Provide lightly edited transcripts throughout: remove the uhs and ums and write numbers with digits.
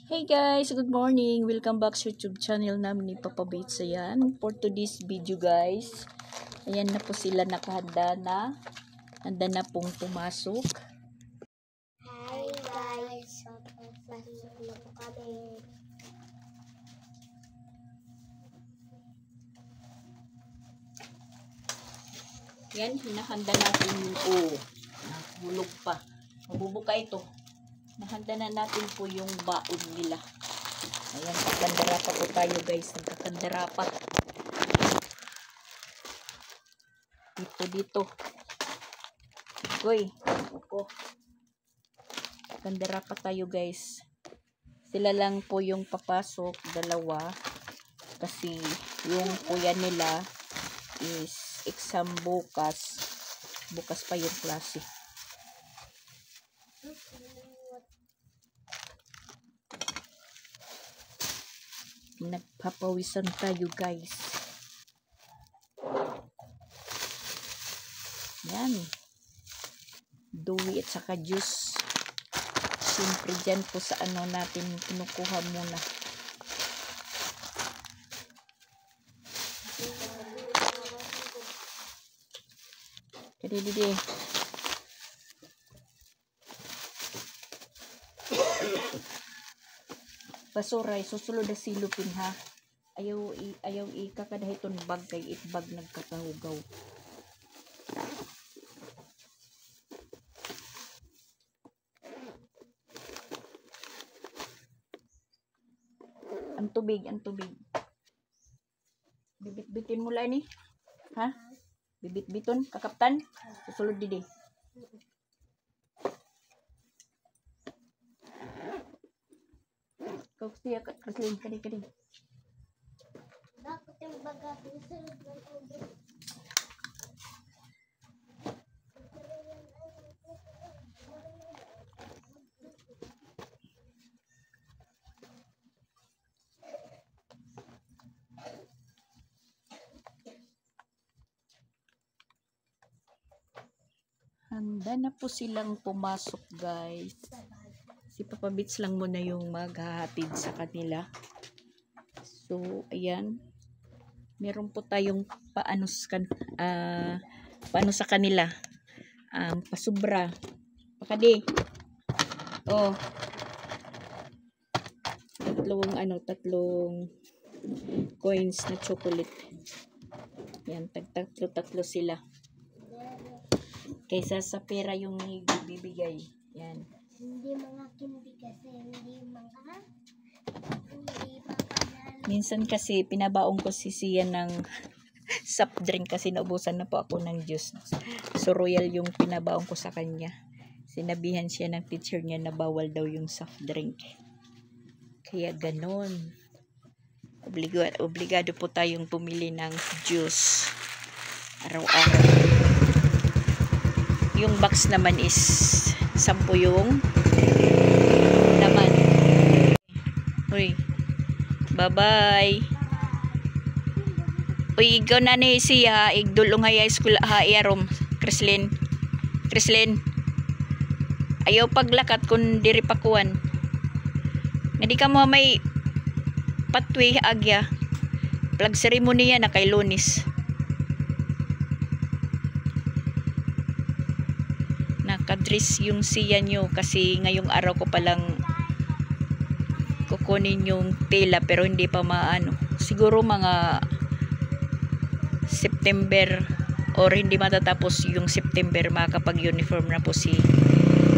Hey guys, good morning. Welcome back sa YouTube channel namin ni Papa Bates. Ayan, for today's video guys, ayan na po sila nakahanda na. Handa na pong pumasok. Hi guys, papasok na po kami. Yan, hinahanda natin yung hulog pa. Mabubuka ito. Nahanda na natin po yung baon nila. Ayan, kakandara pa po tayo guys. Nagkakandara pa. Dito. Goy. Opo. Kakandara pa tayo guys. Sila lang po yung papasok. Dalawa. Kasi yung kuya nila is exam bukas. Bukas pa yung klase. Nagpapawisan tayo guys. Yan. Duwi at saka juice. Siyempre dyan po sa ano natin kinukuha muna. Kadididi. Basuray, susulod na silupin ha. Ayaw ikakadahiton bag kay itbag nagkakahugaw. Ang tubig. Bibit-bitin mo lang ni. Ha? Bibit-biton, kakaptan. Susulod didi. Kau siya kaslin kadi. Dapat yung baga susunod ng tubig. Handa na po silang pumasok guys. Si Papa Bits lang muna yung maghahatid sa kanila. So, ayan. Meron po tayong paano sa kanila. Pasubra. Pakadi. Oh. Tatlong coins na chocolate. Yan, tatlo sila. Kaysa sa pera yung bibigay. Yan. Hindi mga kindi kasi, hindi mga Minsan kasi pinabaong ko si Sia ng soft drink kasi naubusan na po ako ng juice. So royal yung pinabaong ko sa kanya. Sinabihan siya ng teacher niya na bawal daw yung soft drink. Kaya ganon. Obligado po tayong pumili ng juice araw-araw. Yung box naman is 10 yung laman. Uy. Bye-bye. Uy, ikaw na ni siya. Igdulong high school ha iarom. Kreslin. Ayaw paglakat kung diri pakuan. Hindi ka mo may patwi agya. Flag ceremony yan na kay Lunis. Nakadress yung siya nyo kasi ngayong araw ko palang kukunin yung tela pero hindi pa maano. Siguro mga September or hindi matatapos yung September makakapag-uniform na po si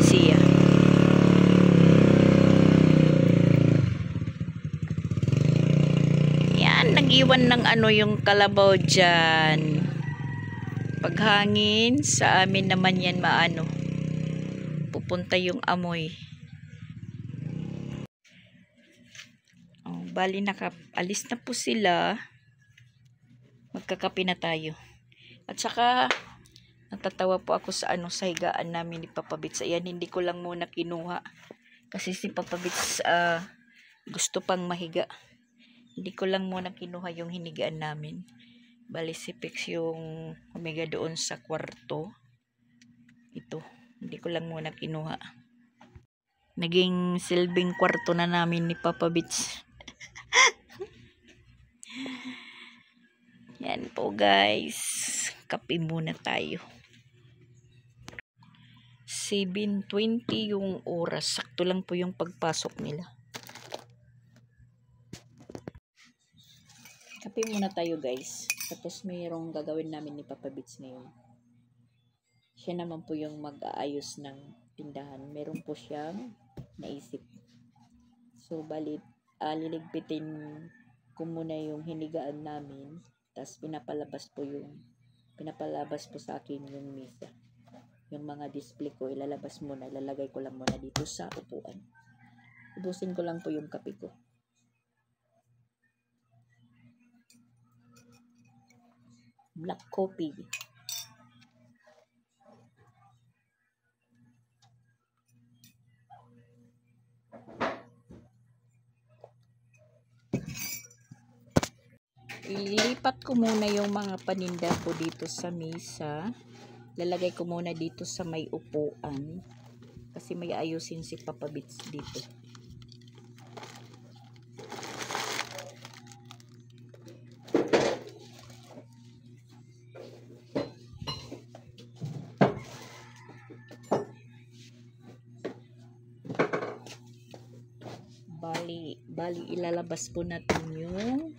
Sia. Yan, nag-iwan ng ano yung kalabaw dyan. Paghangin, sa amin naman yan maano. Pupunta yung amoy. Bali nakaalis na po sila. Magkakape na tayo. At saka natatawa po ako sa sa higaan namin ni Papa Bits. Ayan, hindi ko lang muna kinuha. Kasi si Papa Bits gusto pang mahiga. Hindi ko lang muna kinuha yung hinigaan namin. Bali si Pix yung humiga doon sa kwarto. Ito. Hindi ko lang muna kinuha. Naging silbing kwarto na namin ni Papa Bits. Yan po guys. Kape muna tayo. 7:20 yung oras. Sakto lang po yung pagpasok nila. Kape muna tayo guys. Tapos mayroong gagawin namin ni Papa Bits ngayon. Siya naman po yung mag-aayos ng tindahan. Meron po siyang naisip. So, liligpitin ko muna yung hinigaan namin. Tapos, pinapalabas po sa akin yung mesa. Yung mga display ko, ilalabas muna. Ilalagay ko lang muna dito sa upuan. Ubusin ko lang po yung kape ko. Black coffee. Ililipat ko muna yung mga paninda ko dito sa mesa. Lalagay ko muna dito sa may upuan. Kasi may ayusin si Papa Bits dito. Bali ilalabas po natin yung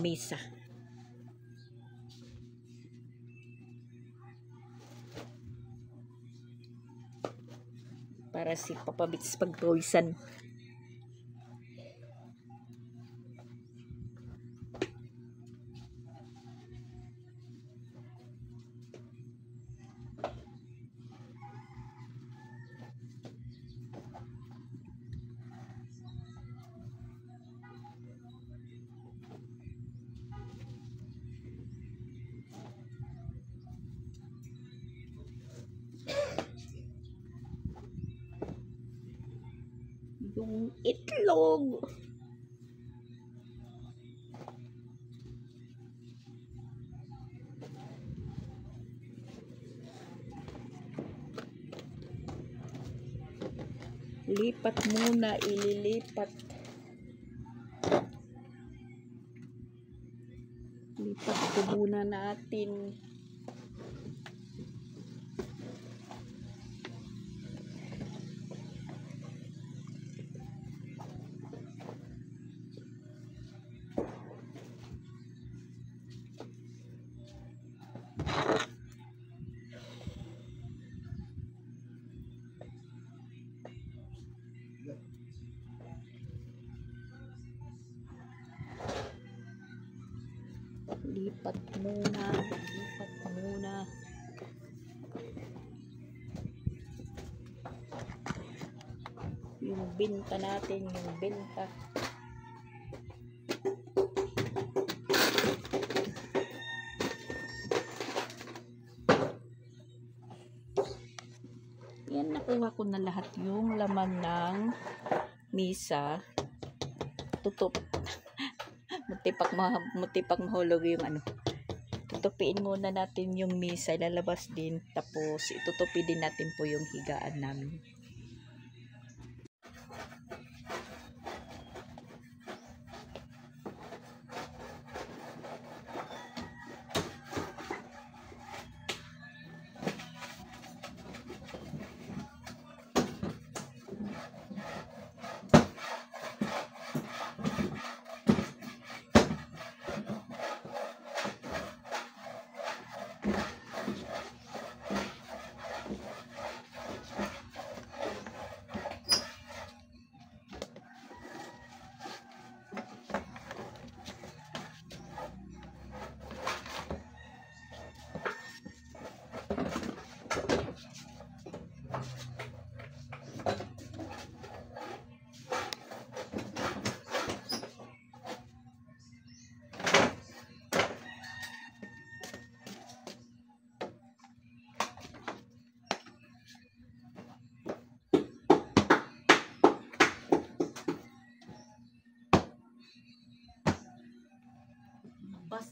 mesa. Para si Papa Bits pagpawisan. Yung itlog. Lipat muna, ililipat. Lipat ko muna natin. Lipat muna. Yung benta natin, yung benta. Yan, nakuha ko na lahat yung laman ng misa. Tutup. Mutipak mahulog yung ano. Tutupiin muna natin yung misa, ilalabas din, tapos itutupi din natin po yung higaan namin.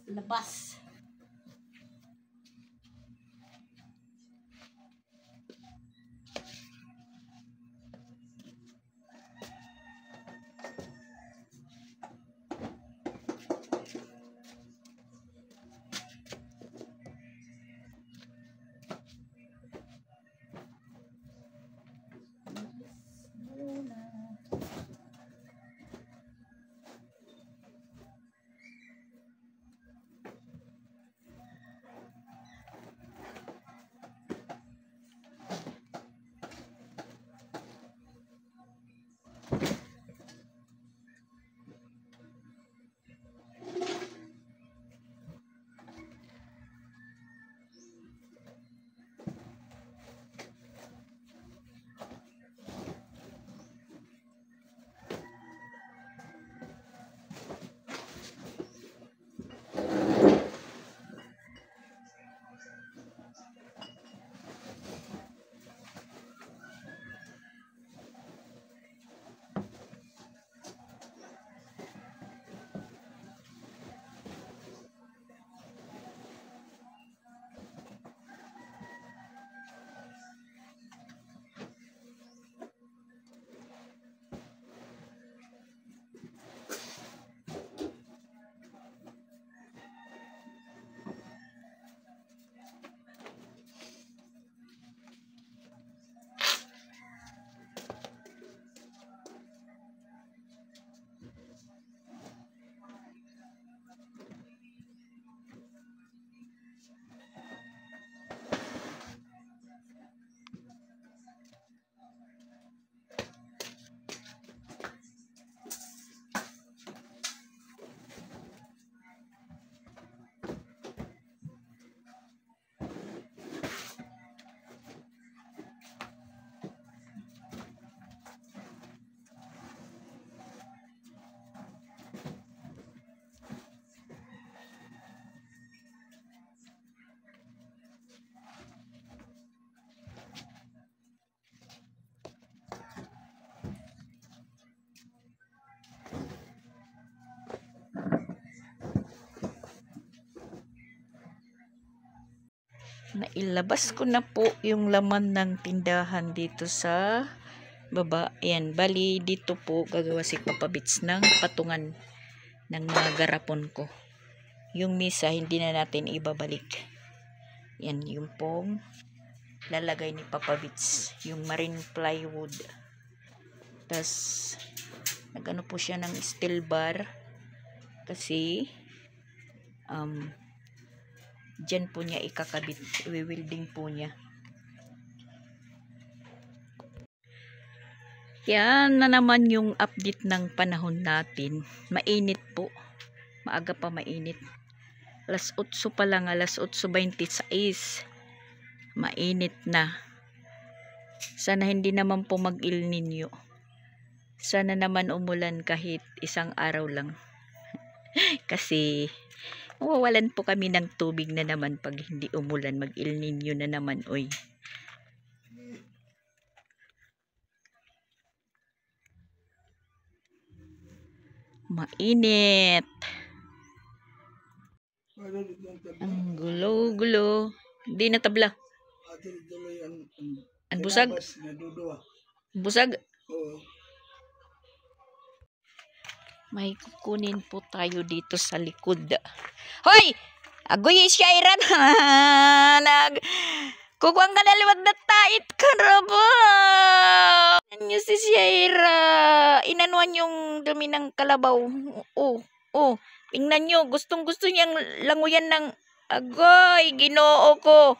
Labas. Nailabas ko na po yung laman ng tindahan dito sa baba. Ayan, bali dito po gagawa si Papa Bits ng patungan ng mga garapon ko. Yung misa hindi na natin ibabalik. Yan yung pong lalagay ni Papa Bits, yung marine plywood. Tas nagano po siya ng steel bar kasi dyan po niya ikakabit, i-welding po niya. Yan na naman yung update ng panahon natin. Mainit po. Maaga pa mainit. Alas 8 pa lang, alas 8:26. Mainit na. Sana hindi naman po mag-El Nino. Sana naman umulan kahit isang araw lang. Kasi mawawalan po kami ng tubig na naman pag hindi umulan. Mag-El Nino na naman, oy. Mainit. Ang gulo-gulo. Hindi na tabla. Ang busag. Busag. May kukunin po tayo dito sa likod. Hoy! Agoy siya iran. Kukuha ka na liwag na tait ka na ba? Ano si Sierra? Inanuan yung dumi ng kalabaw. Oh. Tingnan nyo. Gustong-gusto niyang languyan ng agoy. Ginoo ko.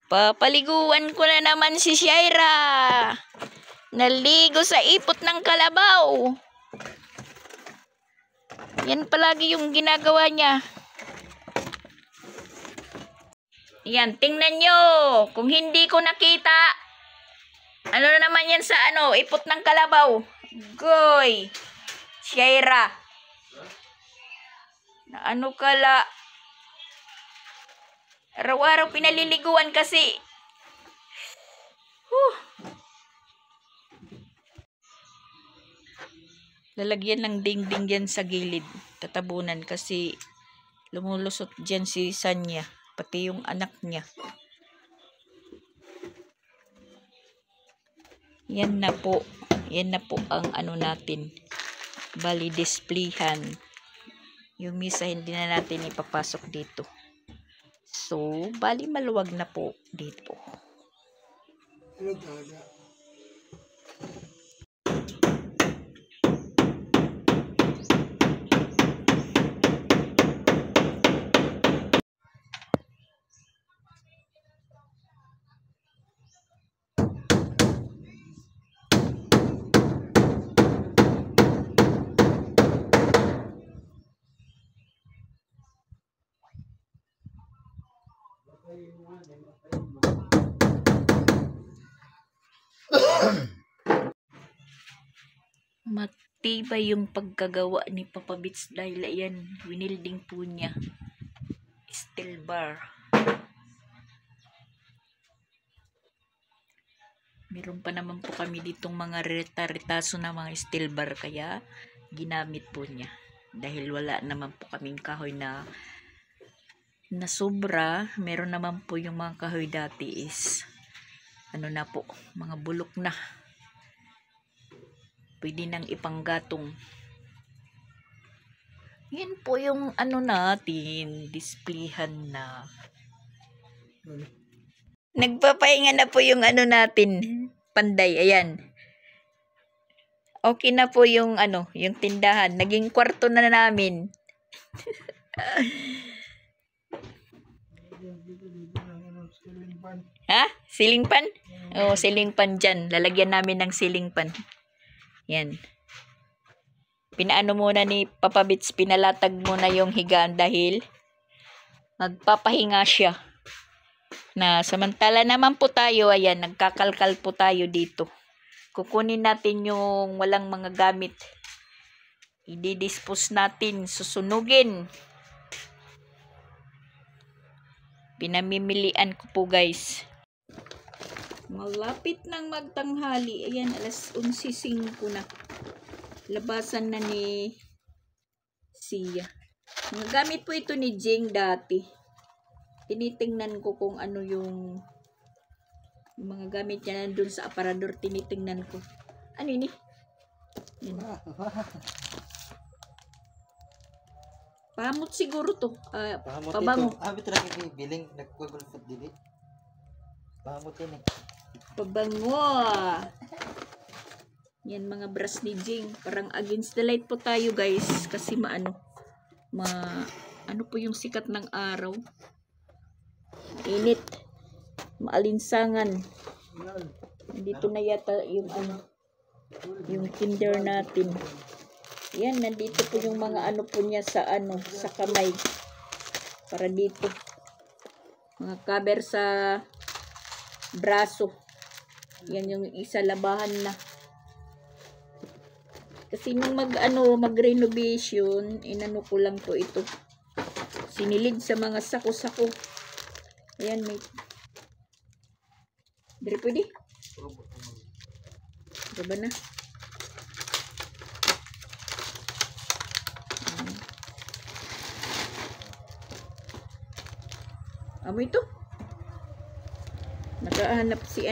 Papaliguan ko na naman si Sierra. Naligo sa ipot ng kalabaw. Yan palagi yung ginagawa niya. Yan, tingnan nyo. Kung hindi ko nakita, ano na naman yan sa ipot ng kalabaw. Goy. Sierra. Na ano kala. Araw-araw pinaliliguan kasi. Lalagyan ng dingding yan sa gilid. Tatabunan kasi lumulusot dyan si Sanya. Pati yung anak niya. Yan na po. Yan na po ang natin. Bali displayhan. Yung misa hindi na natin ipapasok dito. So, bali maluwag na po dito. Matibay yung pagkagawa ni Papa Bits dahil ayan, winilding po niya. Steel bar. Meron pa naman po kami ditong mga reta-retaso na mga steel bar kaya ginamit po niya. Dahil wala naman po kaming kahoy na sobra, meron naman po yung mga kahoy dati is na po, mga bulok na. Pwede nang ipanggatong. Yan po yung natin, displayhan na. Nagpapahinga na po yung natin, panday, ayan. Okay na po yung yung tindahan. Naging kwarto na namin. Ha? Ceiling fan? Oo, ceiling fan dyan. Lalagyan namin ng ceiling fan. Yan. Pinaano muna ni Papa Bits, pinalatag muna yung higaan dahil magpapahinga siya. Na samantala naman po tayo, ayan, nagkakalkal po tayo dito. Kukunin natin yung walang mga gamit. I-dispose natin, susunugin. Pinamimilian ko po guys. Malapit nang magtanghali. Ayan, alas 11:05 na. Labasan na ni Sia. Mga gamit po ito ni Jing dati. tinitingnan ko kung ano yung mga gamit niya nandun sa aparador. Tinitingnan ko. Ano ini? Yan. Pahamot siguro to. Pabango. Ito lang yung biling. Nagkagulfot dili. Pahamot yun eh. Pabango. Yan mga brush ni Jing. Parang against the light po tayo guys. Kasi ano po yung sikat ng araw. Init. Maalinsangan. Nandito na yata yung yung kinder natin. Yan, nandito po yung mga po niya sa sa kamay. Para dito. Mga cover sa braso. Yan yung isa labahan na. Kasi nung mag-renovation, inano ko lang to ito. Sinilid sa mga sako-sako. Ayan, may. Dari pwede? Diba na? Amo ito? Nakahanap si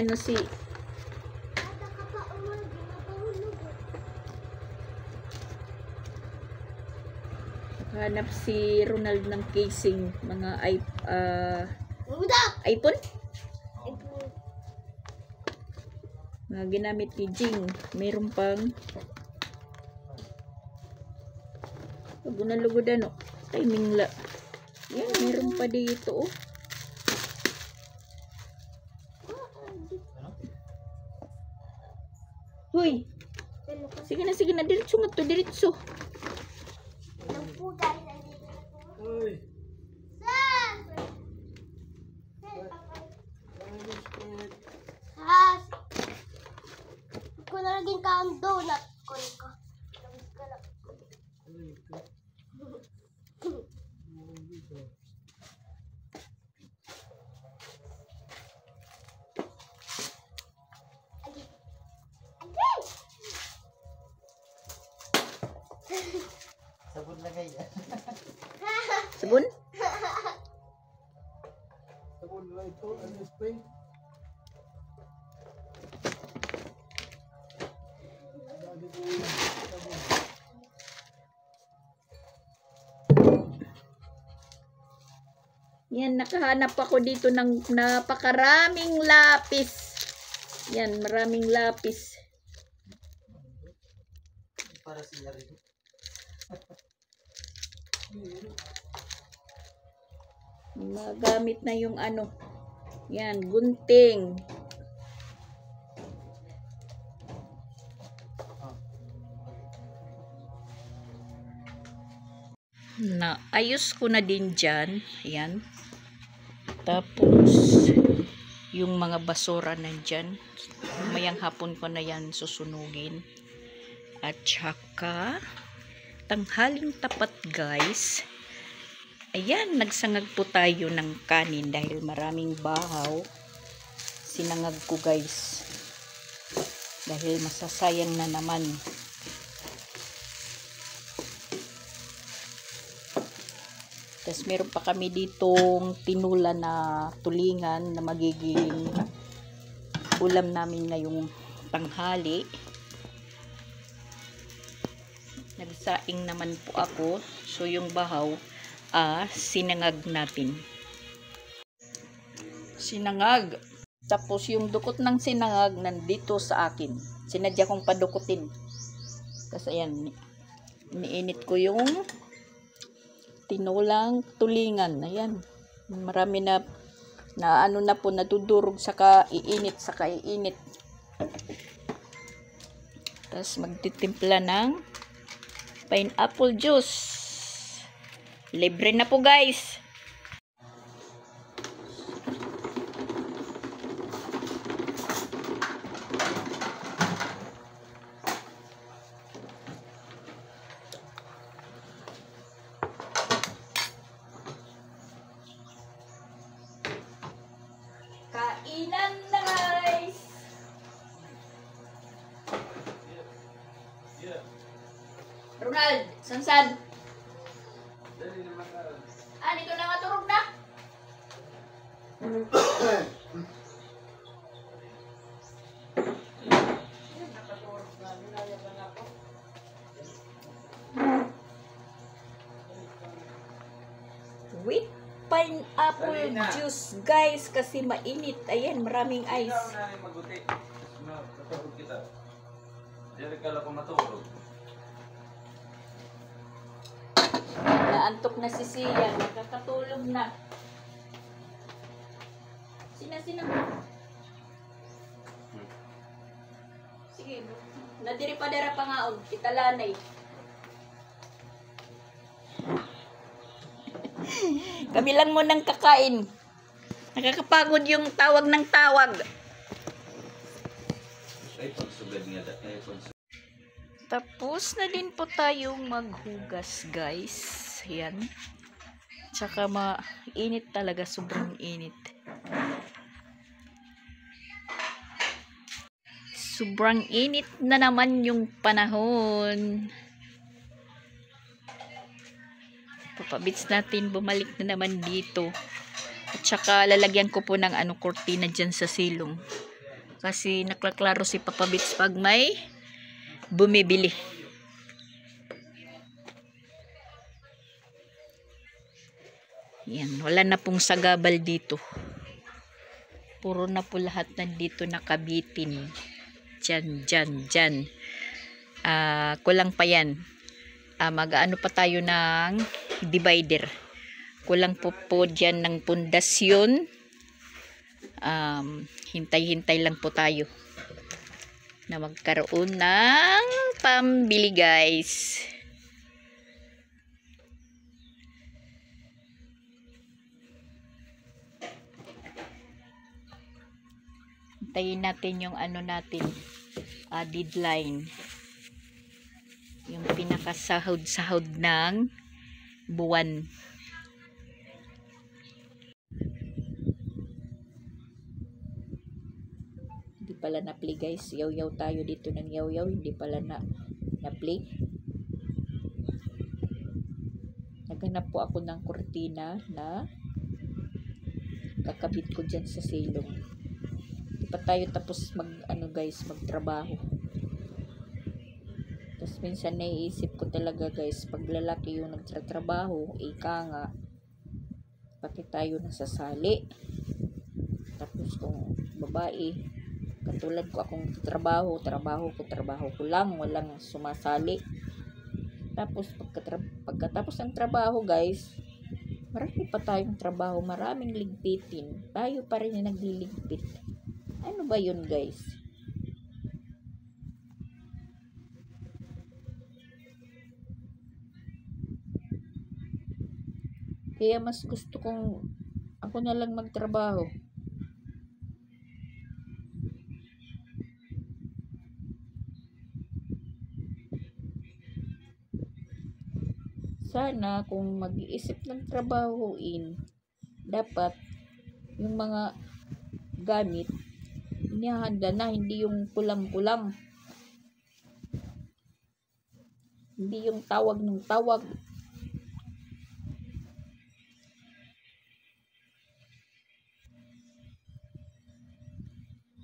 hanap si Ronald ng casing, mga iPhone? Mga ginamit ni Jing. Mayroon pang lugod timing la. Yan, mayroon pa dito oh. Huy! Sige na, diretso nga to, diretso. Ako na laging ka ang donut ko. Sabon na kaya. Sabon? Sabon na ito. Ano spray? Yan, nakahanap ako dito ng napakaraming lapis. Yan, maraming lapis. Para sila rin. Magamit na yung yan, gunting. Na ayos ko na din dyan. Ayan. Tapos yung mga basura nandyan. Mayang hapon ko na yan susunugin. At saka tanghaling tapat guys. Ayan, nagsangag po tayo ng kanin dahil maraming bahaw. Sinangag ko guys. Dahil masasayang na naman. Tapos meron pa kami ditong tinula na tulingan na magiging ulam namin ngayong tanghali. Nagsaing naman po ako. So yung bahaw, sinangag natin. Sinangag. Tapos yung dukot ng sinangag nandito sa akin. Sinadya kong padukutin. Tapos ayan, iniinit ko yung tinulang tulingan. Ayan. Marami na na po nadudurog saka iinit. Tapos magtitimpla ng pineapple juice. Libre na po guys. Kainan na guys. Ronald, sansan? Dito na maturog na. With pineapple juice, guys, kasi mainit. Ayan, maraming ice. Maguti. Matulog kita. Diyan ka lang matulog. Naantok na si Siya, nakakatulog na. Sina. Sige, nadiri pa dara pa nga og kitalanay. Kami lang mo nang kakain. Nakakapagod yung tawag ng tawag. Ay, pagsugad nga. Ay, pagsugad. Tapos na din po tayong maghugas, guys. Yan. Tsaka mainit talaga, sobrang init. Sobrang init na naman yung panahon. Papabits natin, bumalik na naman dito. At saka lalagyan ko po ng kurtina dyan sa silong. Kasi naklaklaro si Papabits pag may bumibili. Yan, wala na pong sagabal dito. Puro na po lahat nandito nakabitin. Dyan. Kulang pa yan. Mag-ano pa tayo ng divider. Kulang po dyan ng pundasyon. Hintay-hintay lang po tayo na magkaroon ng pambili, guys. Hintayin natin yung natin, deadline. Yung pinakasahod-sahod ng buwan. Hindi pala na-play, guys. Yaw-yaw tayo dito ng yaw-yaw. Hindi pala na-play. Naghanap po ako ng kurtina na kakabit ko dyan sa silong. Hindi pa tayo tapos magtrabaho. Tapos minsan naiisip ko talaga, guys, pag lalaki yung nagtatrabaho, ika nga, pati tayo nasasali. Tapos kung babae, katulad ko akong trabaho ko lang, walang sumasali. Tapos pagkatapos ng trabaho, guys, marami pa tayong trabaho, maraming ligpitin. Tayo pa rin yung nagliligpit. Ano ba yun, guys? Kaya mas gusto kong ako na lang magtrabaho. Sana kung mag-iisip ng trabahuin, dapat yung mga gamit inihanda na, hindi yung kulang-kulang. Hindi yung tawag ng tawag.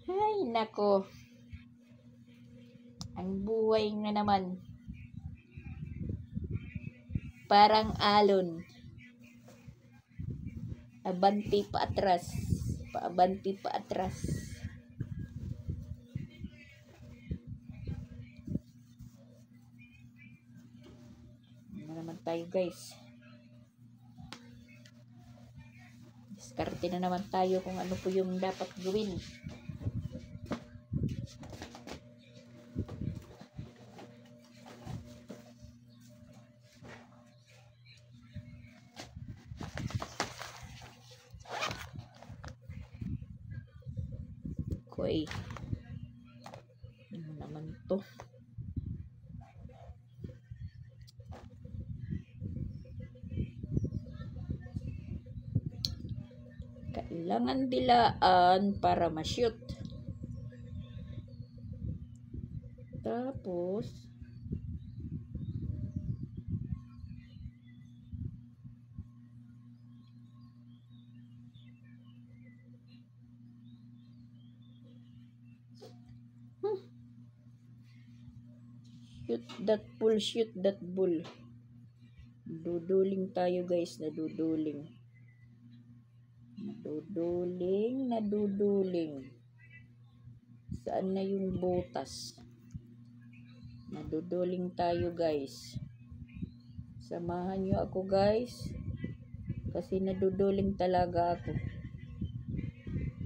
Ay, nako. Ang buhay nga naman. Parang alon. Abanti pa atras. Paabanti pa atras. Ano naman tayo, guys? Diskarte na naman tayo kung ano po yung dapat gawin. Koy. Ano naman to? Kailangan dilaan para ma-shoot. Tapos Shoot that bull, shoot that bull. Naduduling tayo guys, naduduling. Naduduling. Saan na yung butas? Naduduling tayo guys. Samahan nyo ako guys. Kasi naduduling talaga ako.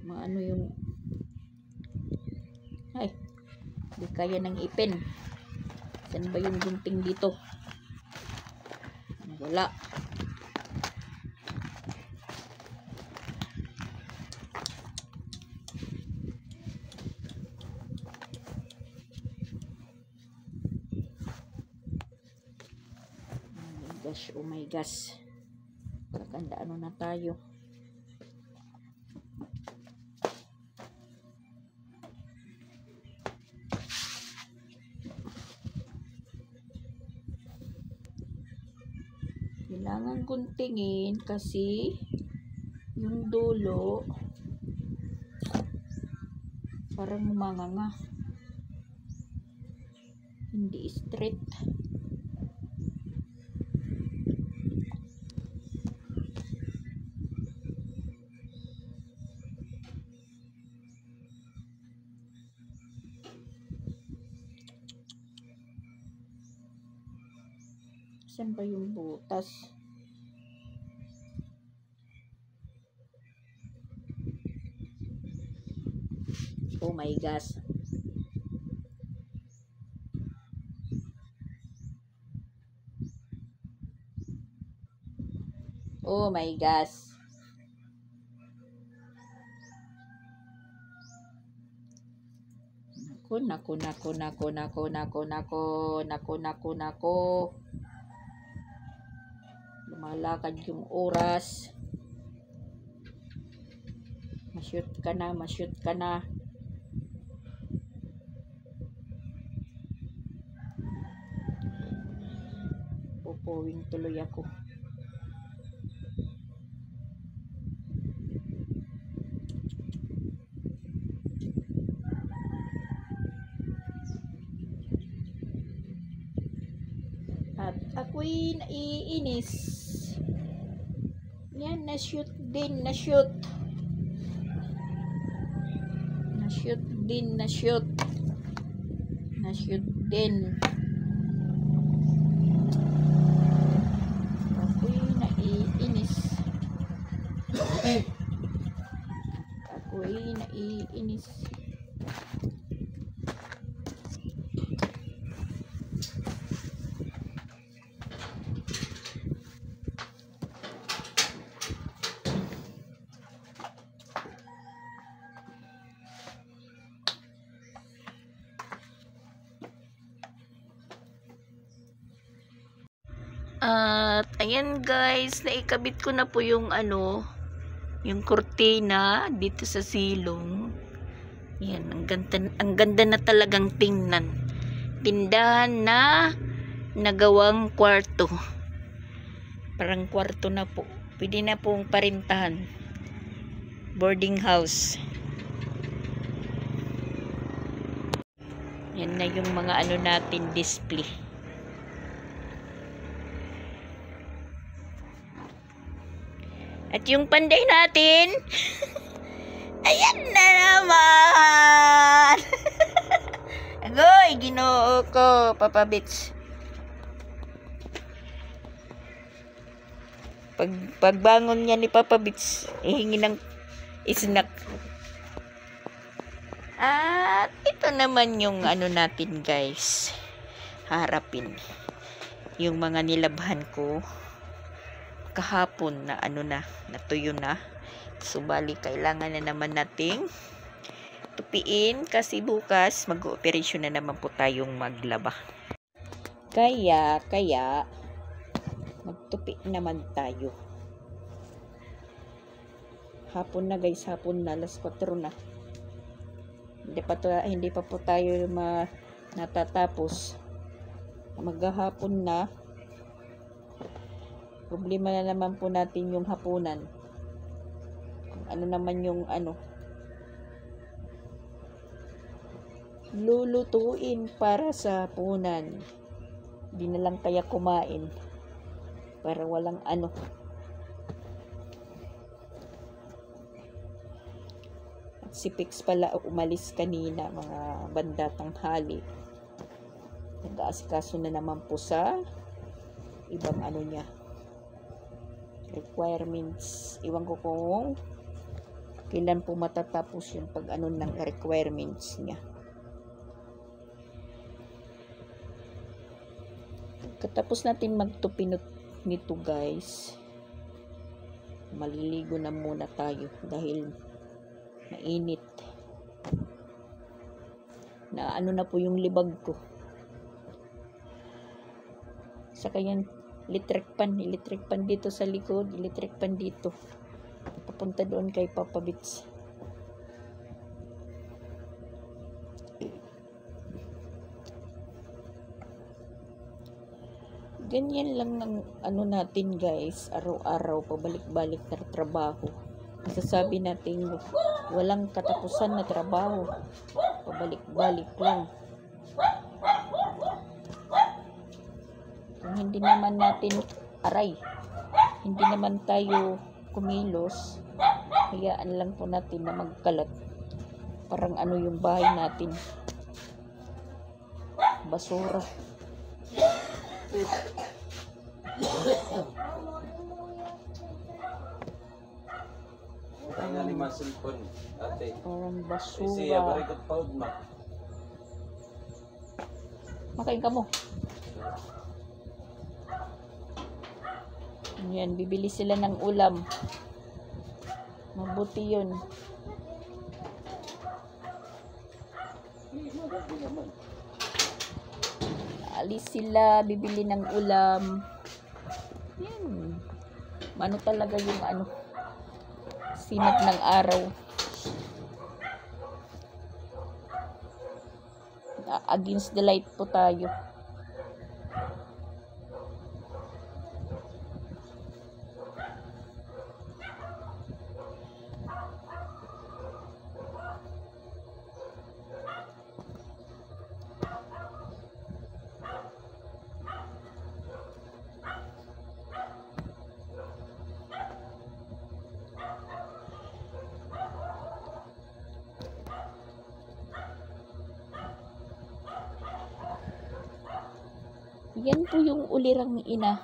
Maano yung... Ay, di kaya ng ipin. Saan ba yung gunting dito? Wala. Oh my gosh. Kakanda ano na tayo. Kailangan guntingin kasi yung dulo parang manganga. Hindi straight. Saan ba yung butas? Oh my gosh. Oh my gosh. Nako. Lumalakad yung oras. Ma-shoot ka na. Pupowing tuloy ako. At ako'y naiinis. Yan, na-shoot din. Na-shoot din. Ako'y naiinis. At ayan guys, naikabit ko na po yung yung kurtina dito sa silong. Yan, ang ganda na talagang tingnan. Tindahan na nagawang kwarto. Parang kwarto na po. Pwede na pong parintahan. Boarding house. Yan na yung mga natin display. At yung panday natin, ayan na naman. Agoy, Ginoo ko, Papa Bits. Pagbangon niya ni Papa Bits, ihingi ng snack. At ito naman yung natin guys. Harapin. Yung mga nilabhan ko kahapon na natuyo na. Subali kailangan na naman nating tupiin kasi bukas mag-ooperasyon na naman po tayong maglaba. Kaya magtupi naman tayo. Hapon na guys, hapon na, alas 4 na. Hindi pa po tayo natatapos. Maghahapon na. Problema na naman po natin yung hapunan. Ano naman yung lulutuin para sa punan. Di na lang kaya kumain para walang ano. At si Pix pala umalis kanina mga banda tanghali. Nag-aasikaso na naman po sa ibang ano niya, requirements. Iwan ko kung kailan po matatapos yung pag ano ng requirements niya. Katapos natin magtupinot nito guys, maliligo na muna tayo dahil mainit. Na ano na po yung libag ko. Saka yan, electric pan dito sa likod, electric pan dito. Papunta doon kay Papa Bits. Ganyan lang ng ano natin guys, araw-araw pabalik-balik na trabaho. Masasabi natin walang katapusan na trabaho. Pabalik-balik lang. Kung hindi naman natin hindi naman tayo kumilos, hayaan lang po natin na magkalat. Parang ano yung bahay natin, basura. Ang nga lima cellphone, ate. Parang Siya, basura. barikot pa ma. Makain ka mo. Yan, bibili sila ng ulam. Mabuti yun. Alis sila, bibili ng ulam. Yan. Ano talaga yung ano, sinat ng araw. Against the light po tayo. Yan po yung ulirang ina.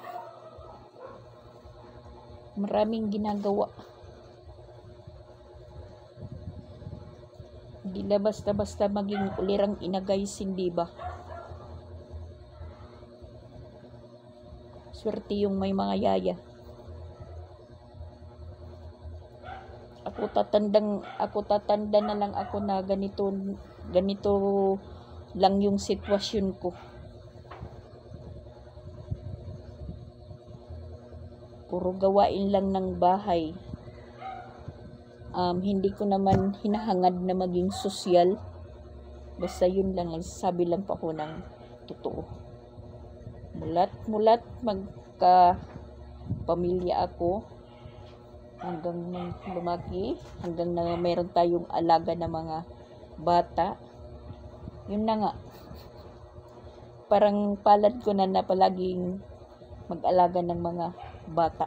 Maraming ginagawa. Hindi na basta-basta maging ulirang ina guys, hindi ba? Swerte yung may mga yaya. Ako tatanda na lang ako na ganito lang yung sitwasyon ko. Puro gawain lang ng bahay. Hindi ko naman hinahangad na maging sosyal. Basta yun lang, sabi lang pa ako ng totoo. Mulat magka pamilya ako hanggang nung lumaki, hanggang na meron tayong alaga na mga bata. Yun na nga. Parang palad ko na palaging mag-alaga ng mga bata,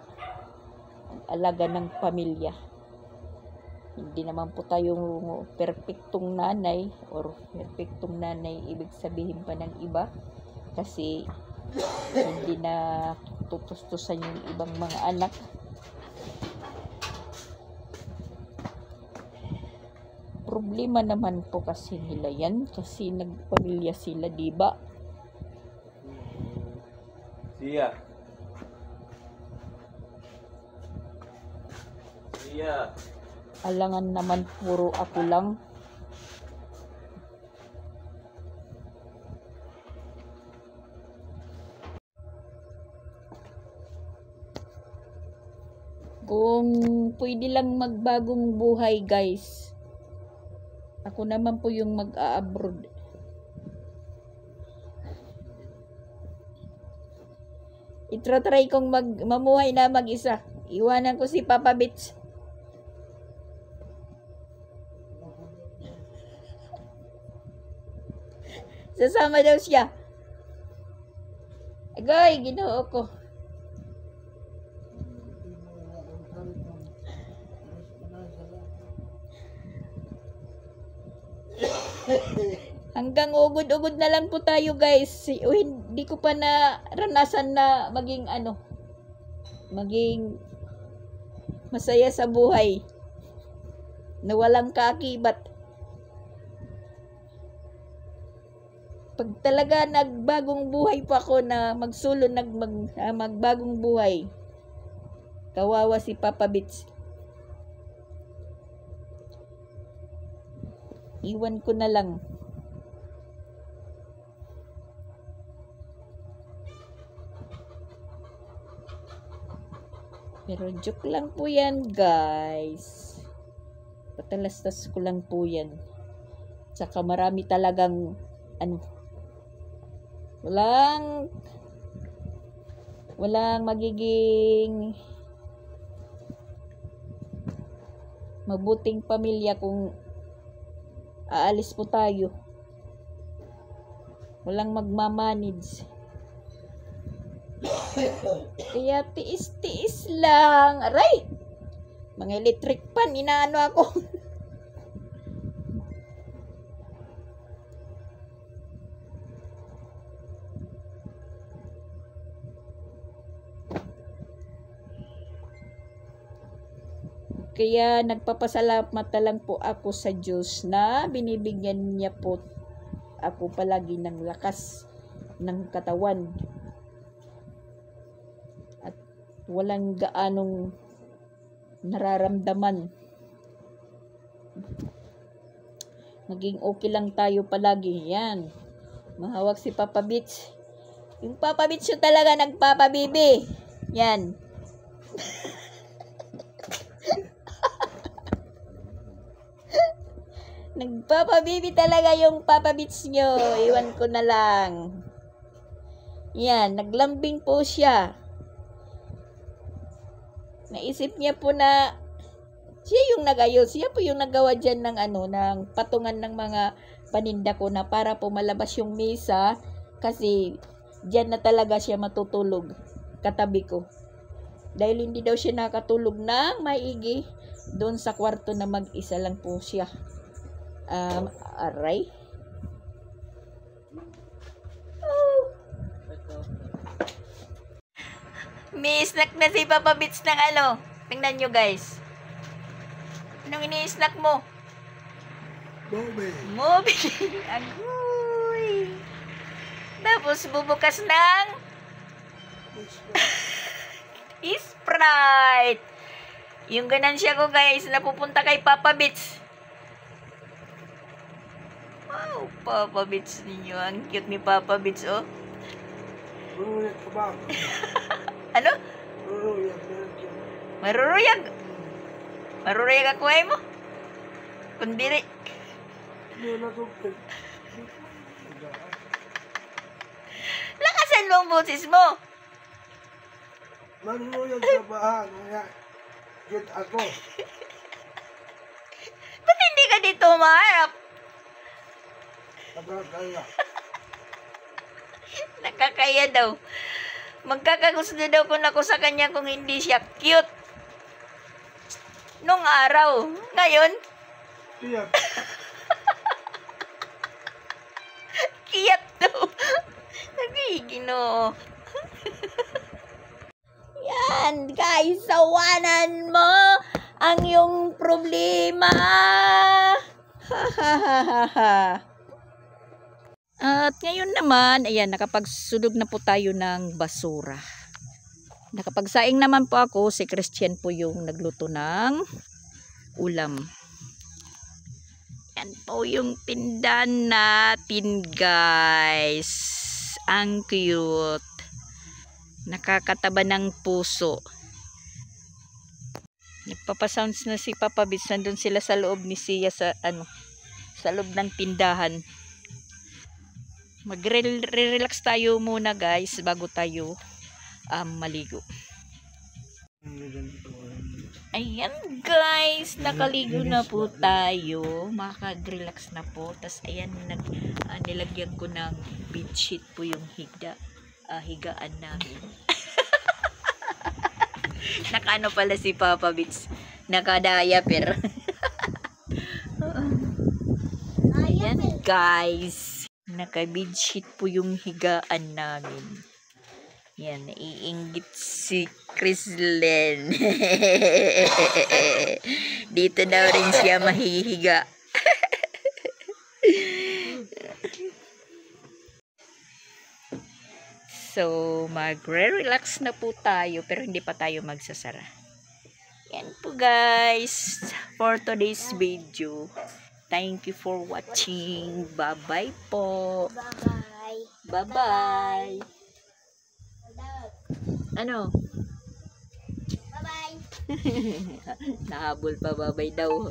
alaga ng pamilya. Hindi naman po tayo perfectong nanay or perfectong nanay ibig sabihin pa ng iba, kasi hindi na tutustusan yung ibang mga anak. Problema naman po kasi nila yan kasi nagpamilya sila, diba? Siya. Alangan naman puro ako lang. Kung pwede lang magbagong buhay guys, ako naman po yung mag-a-abroad. Itry kong mamuhay na mag-isa. Iwanan ko si Papa Bits. Sasama daw siya. Agay, ginoo ko. Hanggang ugod-ugod na lang po tayo guys. Hindi ko pa naranasan na maging maging masaya sa buhay. Na walang kaakibat. Pag talaga nagbagong buhay pa ako na magbagong buhay. Kawawa si Papa Bits. Iwan ko na lang. Pero joke lang po yan, guys. Patalastas ko lang po yan. Tsaka marami talagang walang magiging mabuting pamilya kung aalis po tayo. Walang magmamanage. Kaya tiis-tiis lang. Aray! Mga electric pan, inaano ako. Kaya nagpapasalamat na lang po ako sa Diyos na binibigyan niya po ako palagi ng lakas ng katawan. At walang gaanong nararamdaman. Maging okay lang tayo palagi. Yan. Mahawak si Papa Bits. Yung Papa Bits yung talaga nagpapabibi. Yan. Nagpapabibi talaga yung Papa Bits nyo. Iwan ko na lang. Yan, naglambing po siya. Naisip niya po na siya yung nagayos. Siya po yung nagawa dyan ng ng patungan ng mga paninda ko na para po malabas yung mesa. Kasi dyan na talaga siya matutulog. Katabi ko. Dahil hindi daw siya nakatulog ng maigi. Doon sa kwarto na mag-isa lang po siya. Aray. Oh. May snack na si Papa Bits ng Tingnan nyo guys. Anong ini-snack mo? Moby. Agoy. Tapos bubukas ng Sprite. Yung ganansya ko guys, napupunta kay Papa Bits. Wow, Papa Bits ninyo. Ang cute ni Papa Bits, oh. Maruruyag ka ba? Ano? Maruruyag. Maruruyag. Maruruyag ako ay mo. Kundiri. Lakasan mo ang boses mo. Maruruyag ka ba? Cute ako. Ba't hindi ka dito maharap? Nakakaya daw. Magkakagusto daw ko na ko sa kanya kung hindi siya cute. Nung araw. Ngayon, Tiyak. kiyat daw. Nagigino. Yan, guys. Sawanan mo ang iyong problema. Ha ha ha ha ha. At ngayon naman, ayan, nakapagsulog na po tayo ng basura. Nakapagsaing naman po ako, si Christian po yung nagluto ng ulam. Yan po yung tindahan natin, guys. Ang cute. Nakakataba ng puso. Nagpapasounds na si Papa Bits. Nandun sila sa loob ni Sia sa sa loob ng tindahan. Magre-relax tayo muna guys bago tayo maligo. Ayan guys, nakaligo na po tayo. Makakag-relax na po. Tapos ayan, nilagyan ko ng bedsheet po yung higaan namin. Nakaano pala si Papa Bits. Naka-diaper. Ayan guys. Naka-bedsheet po yung higaan namin. Yan, naiinggit si Chrislen. Dito daw rin siya mahihiga. So, magre-relax na po tayo pero hindi pa tayo magsasara. Yan po guys for today's video. Thank you for watching. Bye-bye po. Bye-bye. Bye-bye. Ano? Bye-bye. Nahabol pa, babay daw.